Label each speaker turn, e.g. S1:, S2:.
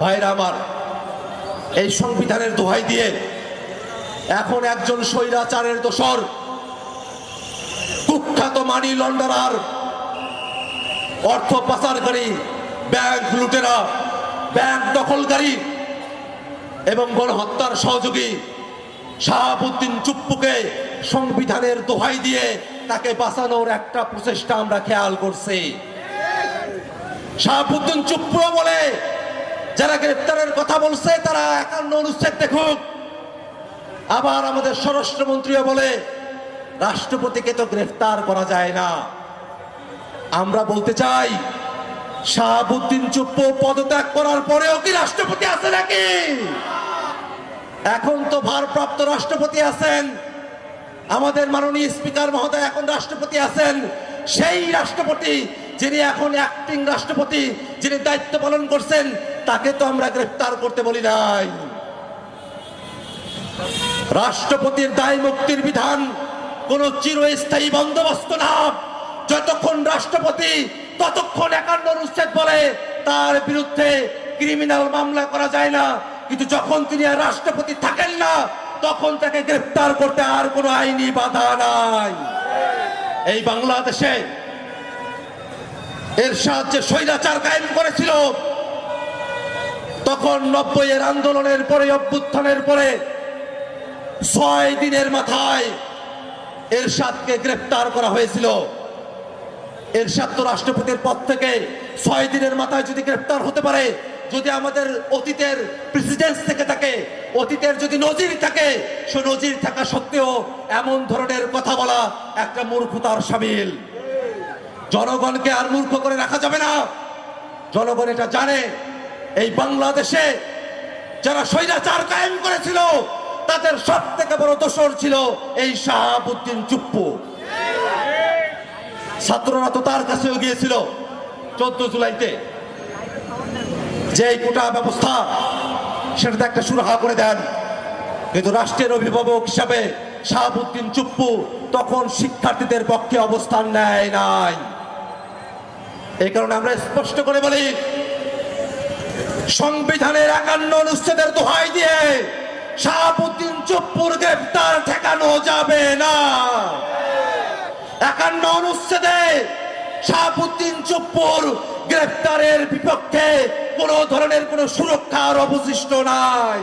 S1: ভাইরা আমার, এই সংবিধানের দোহাই দিয়ে এখন একজন স্বৈরাচারের দোসর, কুখ্যাত মানি লন্ডারার, অর্থ পাচারকারী, ব্যাংক লুটেরা, ব্যাংক দখলকারী এবং গণহত্যার সহযোগী শাহাবুদ্দিন চুপ্পুকে সংবিধানের দোহাই দিয়ে তাকে বাঁচানোর একটা প্রচেষ্টা আমরা খেয়াল করছি। শাহাবুদ্দিন চুপ্পু বলে যারা গ্রেফতারের কথা বলছে তারা 51 অনুচ্ছেদ দেখুক। আবার আমাদের স্বরাষ্ট্রমন্ত্রীও বলে রাষ্ট্রপতিকে তো গ্রেফতার করা যায় না। আমরা বলতে চাই, শাহাবুদ্দিন চুপ্পু পদত্যাগ করার পরেও কি রাষ্ট্রপতি আছে নাকি? এখন তো ভারপ্রাপ্ত রাষ্ট্রপতি আছেন, আমাদের মাননীয় স্পিকার মহোদয় এখন রাষ্ট্রপতি আছেন। সেই রাষ্ট্রপতি যিনি এখন অ্যাক্টিং রাষ্ট্রপতি, যিনি দায়িত্ব পালন করছেন, তাকে তো আমরা গ্রেফতার করতে বলি নাই। রাষ্ট্রপতির দায় মুক্তির বিধান কোন চিরস্থায়ী বন্দোবস্ত না। যতক্ষণ রাষ্ট্রপতি ততক্ষণ 51 অনুচ্ছেদ বলে তার বিরুদ্ধে ক্রিমিনাল মামলা করা যায় না, কিন্তু যখন তিনি আর রাষ্ট্রপতি থাকেন না তখন তাকে গ্রেফতার করতে আর কোনো আইনি বাধা নাই। এই বাংলাদেশে এরশাদ যে স্বৈরাচার কায়েম করেছিল, তখন 90-এর আন্দোলনের পরে, অভ্যুত্থানের পরে 6 দিনের মাথায় এরশাদকে গ্রেফতার করা হয়েছিল। এরশাদ তো রাষ্ট্রপতির পদ থেকে 6 দিনের মাথায় যদি গ্রেফতার হতে পারে, যদি আমাদের অতীতের প্রেসিডেন্স থেকে থাকে, অতীতের যদি নজির থাকে, সে নজির থাকা সত্ত্বেও এমন ধরনের কথা বলা একটা মূর্খতার শামিল। জনগণকে আর মূর্খ করে রাখা যাবে না। জনগণ এটা জানে, এই বাংলাদেশে যারা স্বৈরাচার কায়েম করেছিল তাদের সব থেকে বড় দোসর ছিল এই শাহাবুদ্দিন চুপ্পু। ছাত্ররা তো তার কাছেও গিয়েছিল 14 জুলাইতে, যে কোটা ব্যবস্থা সেটাতে একটা সুরাহা করে দেন, কিন্তু রাষ্ট্রের অভিভাবক হিসাবে শাহাবুদ্দিন চুপ্পু তখন শিক্ষার্থীদের পক্ষে অবস্থান নেয় নাই। এই কারণে আমরা স্পষ্ট করে বলি, সংবিধানের 51 অনুচ্ছেদের দোহাই দিয়ে শাহাবুদ্দিন চুপ্পুর গ্রেফতার ঠেকানো যাবে না। 51 অনুচ্ছেদে শাহাবুদ্দিন চুপ্পুর গ্রেফতারের বিপক্ষে কোন ধরনের কোন সুরক্ষার অবশিষ্ট নাই।